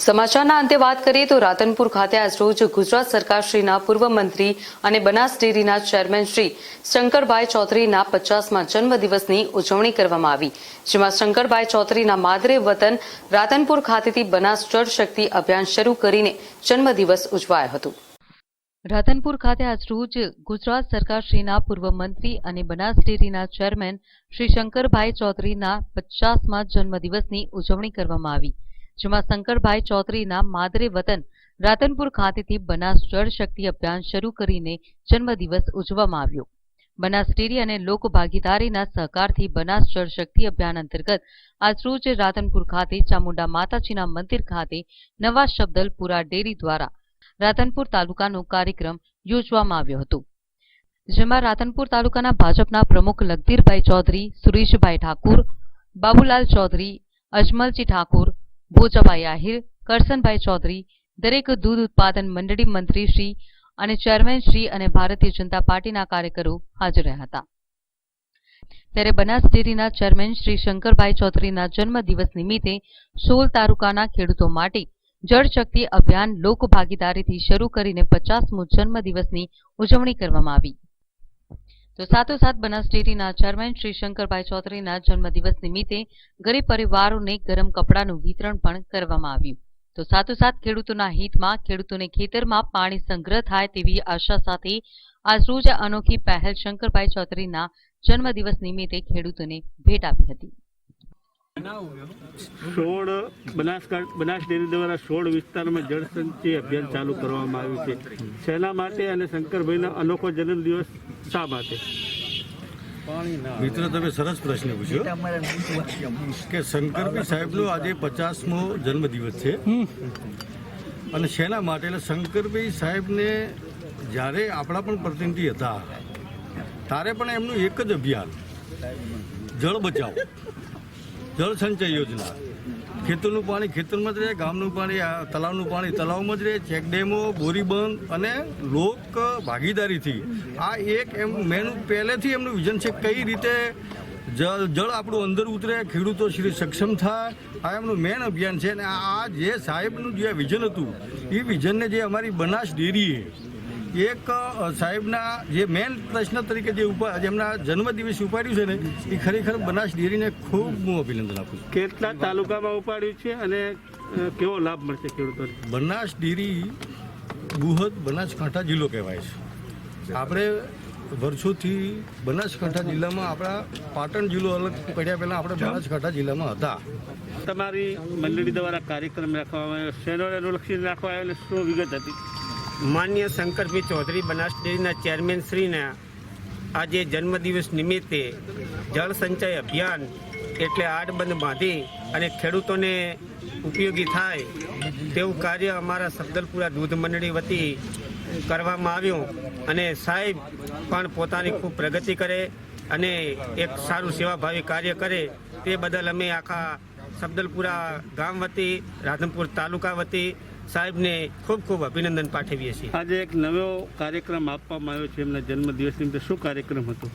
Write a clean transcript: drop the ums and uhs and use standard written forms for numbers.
સમાચારના અંતે વાત કરીએ તો રાધનપુર ખાતે આજરોજ ગુજરાત સરકારશ્રીના પૂર્વ મંત્રી અને બનાસ ડેરીના ચેરમેન શ્રી શંકરભાઈ ચૌધરીના 50મા જન્મદિવસની ઉજવણી કરવામાં આવી, જેમાં શંકરભાઈ ચૌધરીના માદરે વતન રાધનપુર ખાતેથી બનાસ જળ શક્તિ અભિયાન શરૂ કરીને જન્મદિવસ ઉજવાયો હતો। રાધનપુર ખાતે આજરોજ ગુજરાત સરકારશ્રીના પૂર્વ મંત્રી અને બનાસ ડેરીના ચેરમેન શ્રી શંકરભાઈ ચૌધરીના 50મા જન્મદિવસની ઉજવણી કરવામાં આવી, જેમાં શંકરભાઈ ચૌધરીના માદરે વતન રાધનપુર ખાતેથી બનાસ જળ શક્તિ અભિયાન શરૂ કરીને જન્મદિવસ ઉજવવામાં આવ્યો। બનાસ ડેરી અને લોક ભાગીદારીના સહકારથી બનાસ જળ શક્તિ અભિયાન અંતર્ગત આજરોજ રાધનપુર ખાતે ચામુંડા માતાજીના મંદિર ખાતે નવા શબ્દલપુરા ડેરી દ્વારા રાધનપુર તાલુકાનો કાર્યક્રમ યોજવામાં આવ્યો હતો, જેમાં રાધનપુર તાલુકાના ભાજપના પ્રમુખ લખધીરભાઈ ચૌધરી, સુરેશભાઈ ઠાકુર, બાબુલાલ ચૌધરી, અજમલજી ઠાકુર, ભોજાભાઈ આહિર, કરસનભાઈ ચૌધરી, દરેક દૂધ ઉત્પાદન મંડળી મંત્રી શ્રી અને ચેરમેન શ્રી અને ભારતીય જનતા પાર્ટીના કાર્યકરો હાજર રહ્યા હતા। ત્યારે બનાસ ડેરીના ચેરમેન શ્રી શંકરભાઈ ચૌધરીના જન્મદિવસ નિમિત્તે 16 તાલુકાના ખેડૂતો માટે જળ શક્તિ અભિયાન લોક ભાગીદારીથી શરૂ કરીને 50મો જન્મદિવસની ઉજવણી કરવામાં આવી। તો સાથોસાથ બનાસ ડેરીના ચેરમેન શ્રી શંકરભાઈ ચૌધરીના જન્મદિવસ નિમિત્તે ગરીબ પરિવારોને ગરમ કપડાનું વિતરણ પણ કરવામાં આવ્યું। તો સાથોસાથ ખેડૂતોના હિતમાં ખેડૂતોને ખેતરમાં પાણી સંગ્રહ થાય તેવી આશા સાથે આજરોજ અનોખી પહેલ શંકરભાઈ ચૌધરીના જન્મદિવસ નિમિત્તે ખેડૂતોને ભેટ આપી હતી। 16 બનાસ ડેરી દ્વારા 16 વિસ્તારમાં જળ સંચય અભિયાન ચાલુ કરવામાં આવ્યું છે। શેના માટે અને શંકરભાઈનો અનોખો જન્મદિવસ શા માટે? મિત્ર, તમે સરસ પ્રશ્ન પૂછ્યો કે શંકરભાઈ સાહેબનો આજે 50મો જન્મદિવસ છે અને શેના માટે? એટલે શંકરભાઈ સાહેબને જ્યારે આપણા પણ પ્રતિનિધિ હતા ત્યારે પણ એમનું એક જ અભિયાન, જળ બચાવો, જળ સંચય યોજના। ખેતરનું પાણી ખેતરમાં જ રહે, ગામનું પાણી તલાવનું પાણી તલાવમાં જ રહે, ચેકડેમો, બોરીબંધ અને લોક ભાગીદારીથી આ એક એમ મેનું પહેલેથી એમનું વિઝન છે, કઈ રીતે જળ આપણું અંદર ઉતરે, ખેડૂતો શ્રી સક્ષમ થાય, આ એમનું મેન અભિયાન છે। અને આ જે સાહેબનું જે વિઝન હતું એ વિઝનને જે અમારી બનાસ ડેરીએ એક સાહેબના જે મેન પ્રશ્ન તરીકે જેમના જન્મદિવસ ઉપાડ્યું છે ને, એ ખરેખર બનાસ ડેરીને ખૂબ હું અભિનંદન આપું છું। કેટલા તાલુકામાં ઉપાડ્યું છે અને કેવો લાભ મળશે ખેડૂતોને? બનાસ ડેરી બૃહદ બનાસકાંઠા જિલ્લો કહેવાય છે। આપણે વર્ષોથી બનાસકાંઠા જિલ્લામાં, આપણા પાટણ જિલ્લો અલગ પડ્યા પહેલાં આપણે બનાસકાંઠા જિલ્લામાં હતા। તમારી મંડળી દ્વારા કાર્યક્રમ રાખવામાં આવ્યો, શેનો અનુલક્ષીને રાખવામાં આવ્યો અને શું વિગત હતી? માન્ય શંકરભાઈ ચૌધરી બનાસ ડેરીના ચેરમેન શ્રીના આજે જન્મદિવસ નિમિત્તે જળ સંચય અભિયાન એટલે આડબંધ બાંધી અને ખેડૂતોને ઉપયોગી થાય તેવું કાર્ય અમારા સબદલપુરા દૂધ મંડળી વતી કરવામાં આવ્યું અને સાહેબ પણ પોતાની ખૂબ પ્રગતિ કરે અને એક સારું સેવાભાવી કાર્ય કરે તે બદલ અમે આખા સબદલપુરા ગામ વતી, રાધનપુર તાલુકા વતી સાહેબને ખૂબ ખૂબ અભિનંદન પાઠવીએ છીએ। આજે એક નવો કાર્યક્રમ આપવામાં આવ્યો છે એમના જન્મદિવસ નિમિત્તે, શું કાર્યક્રમ હતો?